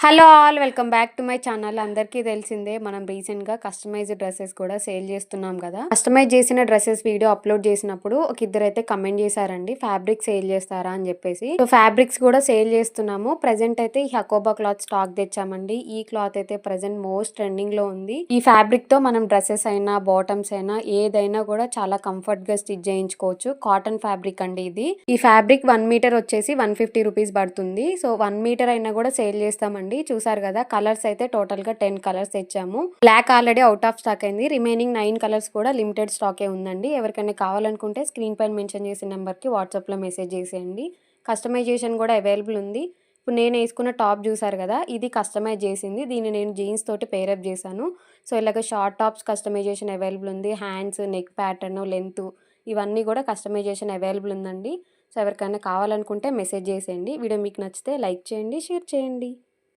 Hello all welcome back to my channel. అందరికీ తెలిసిందే మనం రీసెంట్గా కస్టమైజ్డ్ డ్రెస్సెస్ కూడా సేల్ చేస్తున్నాం కదా. కస్టమైజ్ చేసిన డ్రెస్సెస్ వీడియో అప్లోడ్ చేసినప్పుడు ఒక ఇద్దరు అయితే కమెంట్ చేశారండి, ఫ్యాబ్రిక్ సేల్ చేస్తారా అని చెప్పేసి. సో ఫ్యాబ్రిక్స్ కూడా సేల్ చేస్తున్నాము. ప్రెసెంట్ అయితే ఈ హకోబా క్లాత్ స్టాక్ తెచ్చామండి. ఈ క్లాత్ అయితే ప్రెసెంట్ మోస్ట్ ట్రెండింగ్ లో ఉంది. ఈ ఫ్యాబ్రిక్ తో మనం డ్రెస్సెస్ అయినా బాటమ్స్ అయినా ఏదైనా కూడా చాలా కంఫర్ట్ గా స్టిచ్ చేయించుకోవచ్చు. కాటన్ ఫ్యాబ్రిక్ అండి ఇది. ఈ ఫ్యాబ్రిక్ 1 మీటర్ వచ్చేసి 150 రూపీస్ పడుతుంది. సో 1 మీటర్ అయినా కూడా సేల్ చేస్తామండి. చూసారు కదా, కలర్స్ అయితే టోటల్ గా 10 కలర్స్ తెచ్చాము. Black already out of stock అయింది. రిమైనింగ్ 9 కలర్స్ కూడా లిమిటెడ్ స్టాకే ఉందండి. ఎవరికైనా కావాలనుకుంటే స్క్రీన్ పైన మెన్షన్ చేసిన నెంబర్ కి వాట్సాప్ లో మెసేజ్ చేసేయండి. కస్టమైజేషన్ కూడా అవైలబుల్ ఉంది. ఇప్పుడు నేను వేసుకున్న టాప్ చూసారు కదా, ఇది కస్టమైజ్ చేసింది. దీన్ని నేను జీన్స్ తోటి పేరప్ చేశాను. సో ఇలాగ షార్ట్ టాప్స్ కస్టమైజేషన్ అవైలబుల్ ఉంది. హ్యాండ్స్, నెక్ ప్యాటర్న్, లెంత్ ఇవన్నీ కూడా కస్టమైజేషన్ అవైలబుల్ ఉందండి. సో ఎవరికైనా కావాలనుకుంటే మెసేజ్ చేసేయండి. వీడియో మీకు నచ్చితే లైక్ చేయండి, షేర్ చేయండి.